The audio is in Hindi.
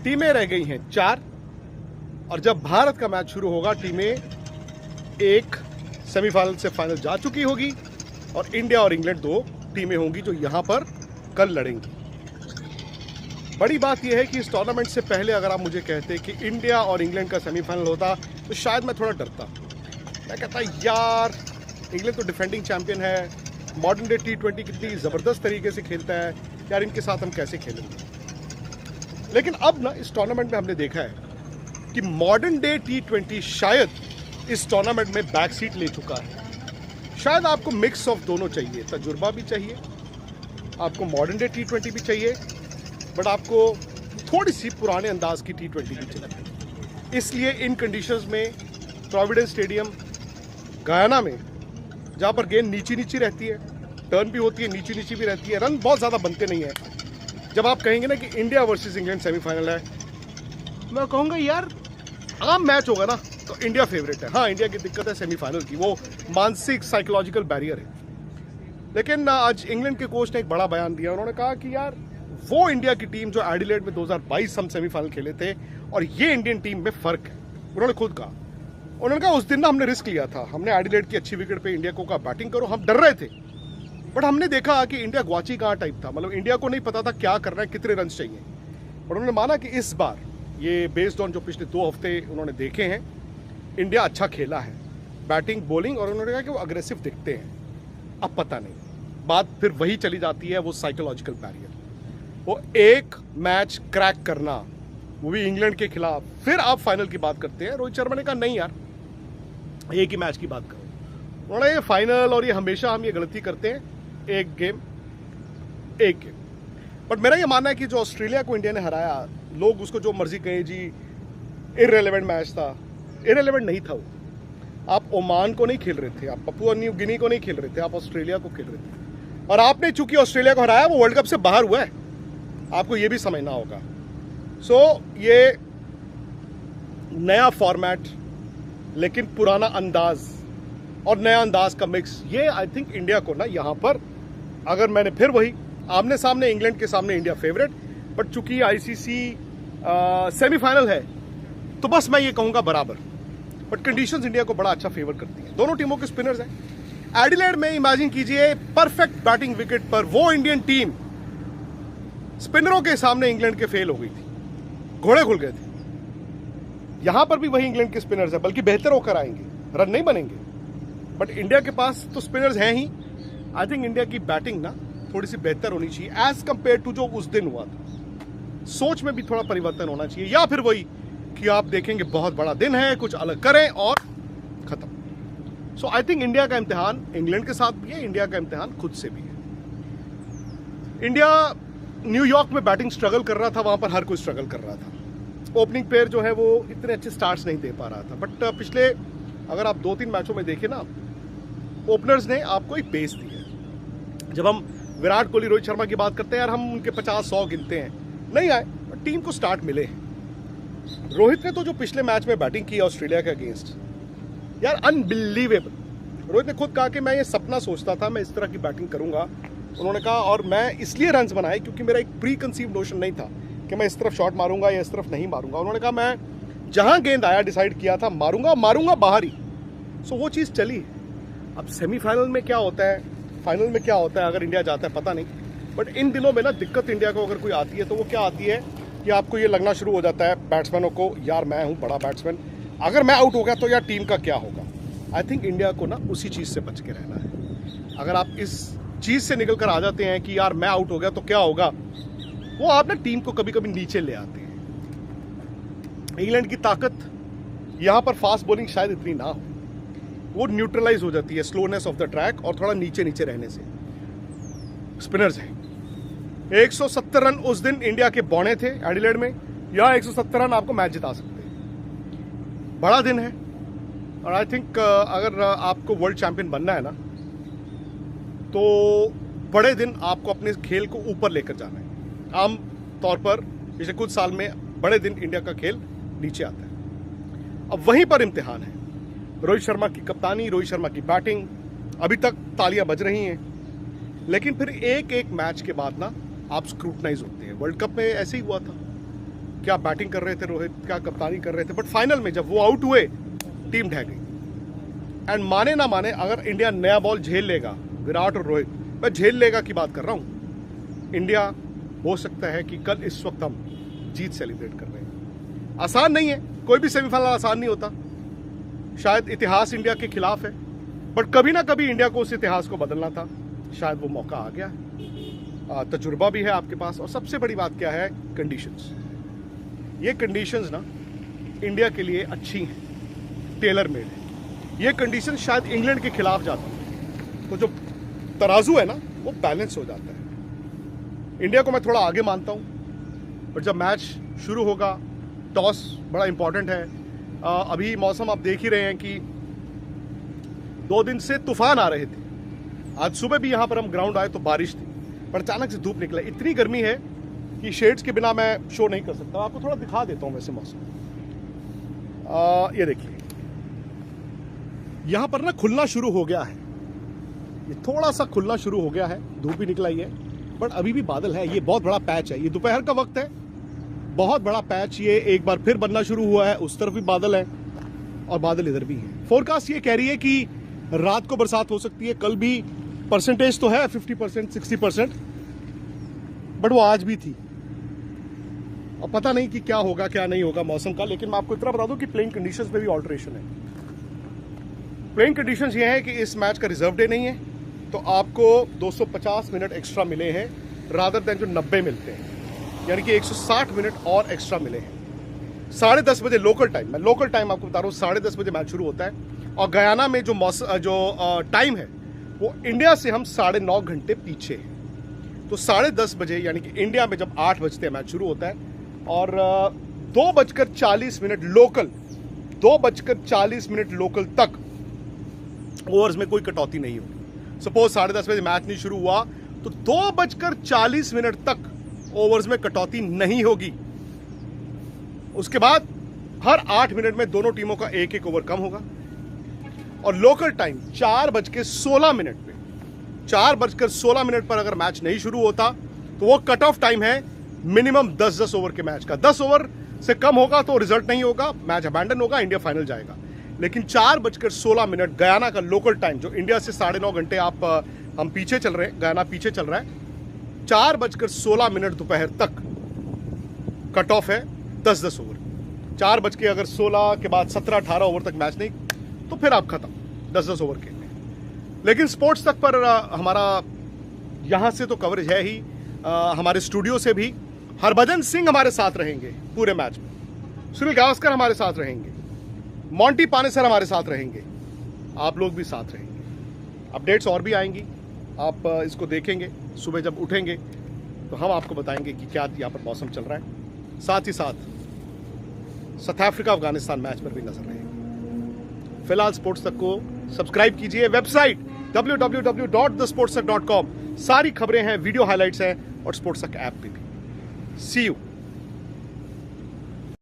टीमें रह गई हैं 4 और जब भारत का मैच शुरू होगा टीमें एक सेमीफाइनल से फाइनल जा चुकी होगी और इंडिया और इंग्लैंड 2 टीमें होंगी जो यहां पर कल लड़ेंगी। बड़ी बात यह है कि इस टूर्नामेंट से पहले अगर आप मुझे कहते कि इंडिया और इंग्लैंड का सेमीफाइनल होता तो शायद मैं थोड़ा डरता। मैं कहता यार इंग्लैंड तो डिफेंडिंग चैंपियन है, मॉडर्न डे T20 कितनी ज़बरदस्त तरीके से खेलता है यार, इनके साथ हम कैसे खेलेंगे। लेकिन अब ना इस टूर्नामेंट में हमने देखा है कि मॉडर्न डे T20 शायद इस टूर्नामेंट में बैक सीट ले चुका है। शायद आपको मिक्स ऑफ दोनों चाहिए, तजुर्बा भी चाहिए, आपको मॉडर्न डे T20 भी चाहिए, बट आपको थोड़ी सी पुराने अंदाज की T20 भी चाहिए। इसलिए इन कंडीशंस में प्रोविडेंस स्टेडियम गयाना में, जहाँ पर गेंद नीची नीची रहती है, टर्न भी होती है, नीची नीची भी रहती है, रन बहुत ज़्यादा बनते नहीं है। जब आप कहेंगे ना कि इंडिया वर्सेस इंग्लैंड सेमीफाइनल है, मैं कहूँगा यार आम मैच होगा ना तो इंडिया फेवरेट है। हाँ, इंडिया की दिक्कत है सेमीफाइनल की, वो मानसिक साइकोलॉजिकल बैरियर है। लेकिन आज इंग्लैंड के कोच ने एक बड़ा बयान दिया। उन्होंने कहा कि यार वो इंडिया की टीम जो एडिलेड में 2022 हम सेमीफाइनल खेले थे और ये इंडियन टीम में फ़र्क है। उन्होंने खुद कहा, उन्होंने कहा उस दिन ना हमने रिस्क लिया था, हमने एडिलेड की अच्छी विकेट पे इंडिया को कहा बैटिंग करो, हम डर रहे थे, बट हमने देखा कि इंडिया ग्वाची कहाँ टाइप था, मतलब इंडिया को नहीं पता था क्या करना है, कितने रन चाहिए। और उन्होंने माना कि इस बार ये बेस्ड ऑन जो पिछले 2 हफ्ते उन्होंने देखे हैं, इंडिया अच्छा खेला है बैटिंग बॉलिंग, और उन्होंने कहा कि वो अग्रेसिव दिखते हैं। अब पता नहीं, बात फिर वही चली जाती है, वो साइकोलॉजिकल बैरियर, वो एक मैच क्रैक करना, वो भी इंग्लैंड के खिलाफ, फिर आप फाइनल की बात करते हैं। रोहित शर्मा ने कहा नहीं यार, एक ही मैच की बात करो। उन्होंने ये फाइनल और ये हमेशा हम ये गलती करते हैं, एक गेम। बट मेरा ये मानना है कि जो ऑस्ट्रेलिया को इंडिया ने हराया, लोग उसको जो मर्जी कहें जी इररिलेवेंट मैच था, इररिलेवेंट नहीं था वो। आप ओमान को नहीं खेल रहे थे, आप पपुआ न्यू गिनी को नहीं खेल रहे थे, आप ऑस्ट्रेलिया को खेल रहे थे, और आपने चूंकि ऑस्ट्रेलिया को हराया वो वर्ल्ड कप से बाहर हुआ है, आपको ये भी समझना होगा। सो ये नया फॉर्मेट लेकिन पुराना अंदाज और नया अंदाज का मिक्स, ये आई थिंक इंडिया को ना यहाँ पर, अगर मैंने फिर वही आमने सामने इंग्लैंड के सामने इंडिया फेवरेट, बट चूंकि आईसीसी सेमीफाइनल है तो बस मैं ये कहूँगा बराबर, बट कंडीशंस इंडिया को बड़ा अच्छा फेवर करती हैं। दोनों टीमों के स्पिनर्स हैं। एडिलेड में इमेजिन कीजिए परफेक्ट बैटिंग विकेट पर वो इंडियन टीम स्पिनरों के सामने इंग्लैंड के फेल हो गई थी, घोड़े खुल गए थे। यहां पर भी वही इंग्लैंड के स्पिनर्स हैं, बल्कि बेहतर होकर आएंगे, रन नहीं बनेंगे, बट इंडिया के पास तो स्पिनर्स हैं ही। आई थिंक इंडिया की बैटिंग ना थोड़ी सी बेहतर होनी चाहिए एज कंपेयर टू जो उस दिन हुआ था। सोच में भी थोड़ा परिवर्तन होना चाहिए, या फिर वही कि आप देखेंगे बहुत बड़ा दिन है, कुछ अलग करें और खत्म। सो आई थिंक इंडिया का इम्तिहान इंग्लैंड के साथ भी है, इंडिया का इम्तिहान खुद से भी है। इंडिया न्यूयॉर्क में बैटिंग स्ट्रगल कर रहा था, वहां पर हर कोई स्ट्रगल कर रहा था। ओपनिंग पेयर जो है वो इतने अच्छे स्टार्ट्स नहीं दे पा रहा था, बट पिछले अगर आप 2-3 मैचों में देखें ना, ओपनर्स ने आपको एक बेस दिया है। जब हम विराट कोहली रोहित शर्मा की बात करते हैं यार, हम उनके 50-100 गिनते हैं, नहीं आए, टीम को स्टार्ट मिले। रोहित ने तो जो पिछले मैच में बैटिंग की ऑस्ट्रेलिया के अगेंस्ट, यार अनबिलीवेबल। रोहित ने खुद कहा कि मैं ये सपना सोचता था मैं इस तरह की बैटिंग करूंगा, उन्होंने कहा, और मैं इसलिए रन्स बनाए क्योंकि मेरा एक प्री कंसीव नोशन नहीं था कि मैं इस तरफ शॉट मारूंगा या इस तरफ नहीं मारूंगा। उन्होंने कहा मैं जहां गेंद आया डिसाइड किया था मारूंगा बाहर ही। सो वो चीज़ चली। अब सेमीफाइनल में क्या होता है, फाइनल में क्या होता है, अगर इंडिया जाता है पता नहीं, बट इन दिनों में ना दिक्कत इंडिया को अगर कोई आती है तो वो क्या आती है कि आपको ये लगना शुरू हो जाता है बैट्समैनों को, यार मैं हूँ बड़ा बैट्समैन, अगर मैं आउट हो गया तो यार टीम का क्या होगा। आई थिंक इंडिया को ना उसी चीज़ से बच के रहना है। अगर आप इस चीज़ से निकल कर आ जाते हैं कि यार मैं आउट हो गया तो क्या होगा, वो आप ना टीम को कभी कभी नीचे ले आते हैं। इंग्लैंड की ताकत यहाँ पर फास्ट बॉलिंग शायद इतनी ना हो, वो न्यूट्रलाइज हो जाती है स्लोनेस ऑफ द ट्रैक और थोड़ा नीचे नीचे रहने से। स्पिनर्स हैं 170 रन उस दिन इंडिया के बौने थे एडिलेड में, या 170 रन आपको मैच जिता सकते हैं। बड़ा दिन है, और आई थिंक अगर आपको वर्ल्ड चैंपियन बनना है ना, तो बड़े दिन आपको अपने खेल को ऊपर लेकर जाना है। आम तौर पर पिछले कुछ साल में बड़े दिन इंडिया का खेल नीचे आता है। अब वहीं पर इम्तिहान है। रोहित शर्मा की कप्तानी, रोहित शर्मा की बैटिंग, अभी तक तालियां बज रही हैं, लेकिन फिर एक एक मैच के बाद ना आप स्क्रूटनाइज होते हैं। वर्ल्ड कप में ऐसे ही हुआ था, क्या बैटिंग कर रहे थे रोहित, क्या कप्तानी कर रहे थे, बट फाइनल में जब वो आउट हुए टीम ढह गई। एंड माने ना माने, अगर इंडिया नया बॉल झेल लेगा, विराट और रोहित, मैं झेल लेगा की बात कर रहा हूं, इंडिया हो सकता है कि कल इस वक्त हम जीत सेलिब्रेट कर रहे हैं। आसान नहीं है, कोई भी सेमीफाइनल आसान नहीं होता, शायद इतिहास इंडिया के खिलाफ है, बट कभी ना कभी इंडिया को उस इतिहास को बदलना था, शायद वो मौका आ गया है, तजुर्बा भी है आपके पास, और सबसे बड़ी बात क्या है, कंडीशंस। ये कंडीशंस ना इंडिया के लिए अच्छी हैं, टेलर मेड है। ये कंडीशन शायद इंग्लैंड के खिलाफ जाती, तो जो तराजू है ना वो बैलेंस हो जाता है। इंडिया को मैं थोड़ा आगे मानता हूं, पर जब मैच शुरू होगा, टॉस बड़ा इंपॉर्टेंट है। अभी मौसम आप देख ही रहे हैं कि 2 दिन से तूफान आ रहे थे। आज सुबह भी यहां पर हम ग्राउंड आए तो बारिश थी, पर अचानक से धूप निकला। इतनी गर्मी है कि शेड्स के बिना मैं शो नहीं कर सकता। आपको थोड़ा दिखा देता हूं वैसे मौसम। ये देखिए, यहां पर ना खुलना शुरू हो गया है, ये थोड़ा सा खुलना शुरू हो गया है, धूप भी निकला ही है, बट अभी भी बादल है। ये बहुत बड़ा पैच है, ये दोपहर का वक्त है, बहुत बड़ा पैच ये एक बार फिर बनना शुरू हुआ है। उस तरफ भी बादल है और बादल इधर भी है। फोरकास्ट ये कह रही है कि रात को बरसात हो सकती है, कल भी परसेंटेज तो है 50%, 60%, बट वो आज भी थी। और पता नहीं कि क्या होगा क्या नहीं होगा मौसम का, लेकिन मैं आपको इतना बता दूं कि प्लेइंग कंडीशंस में भी ऑल्टरेशन है। प्लेइंग कंडीशंस ये है कि इस मैच का रिजर्व डे नहीं है, तो आपको 250 मिनट एक्स्ट्रा मिले हैं रादर देन जो 90 मिलते हैं, यानी कि 160 मिनट और एक्स्ट्रा मिले हैं। 10:30 बजे लोकल टाइम, मैं लोकल टाइम आपको बता रहा हूँ, 10:30 बजे मैच शुरू होता है। और गयाना में जो टाइम है वो इंडिया से हम 9.5 घंटे पीछे है। तो 10:30 बजे यानी कि इंडिया में जब 8 बजते मैच शुरू होता है, और 2:40 लोकल, 2:40 लोकल तक ओवर्स में कोई कटौती नहीं होगी। सपोज 10:30 बजे मैच नहीं शुरू हुआ तो 2:40 तक ओवर्स में कटौती नहीं होगी। उसके बाद हर 8 मिनट में दोनों टीमों का एक एक ओवर कम होगा। और लोकल टाइम 4:16 पे, 4:16 पर अगर मैच नहीं शुरू होता तो वो कट ऑफ टाइम है मिनिमम 10-10 ओवर के मैच का। 10 ओवर से कम होगा तो रिजल्ट नहीं होगा, मैच अबैंडन होगा, इंडिया फाइनल जाएगा। लेकिन 4:16 गयाना का लोकल टाइम, जो इंडिया से 9.5 घंटे हम पीछे चल रहे हैं, गयाना पीछे चल रहा है, 4:16 दोपहर तक कट ऑफ है 10-10 ओवर। 4:16 के बाद 17-18 ओवर तक मैच नहीं, तो फिर आप खत्म 10-10 ओवर के। लेकिन स्पोर्ट्स तक पर हमारा यहां से तो कवरेज है ही, हमारे स्टूडियो से भी हरभजन सिंह हमारे साथ रहेंगे पूरे मैच में, सुनील गावस्कर हमारे साथ रहेंगे, मोंटी पानेसर हमारे साथ रहेंगे, आप लोग भी साथ रहेंगे। अपडेट्स और भी आएंगी, आप इसको देखेंगे। सुबह जब उठेंगे तो हम आपको बताएंगे कि क्या यहाँ पर मौसम चल रहा है। साथ ही साथ साउथ अफ्रीका अफगानिस्तान मैच पर भी नजर रहेगी। फिलहाल स्पोर्ट्स तक को सब्सक्राइब कीजिए, वेबसाइट www.thesportstech.com, सारी खबरें हैं, वीडियो हाइलाइट्स हैं, और स्पोर्ट्स तक ऐप पे भी। सी यू।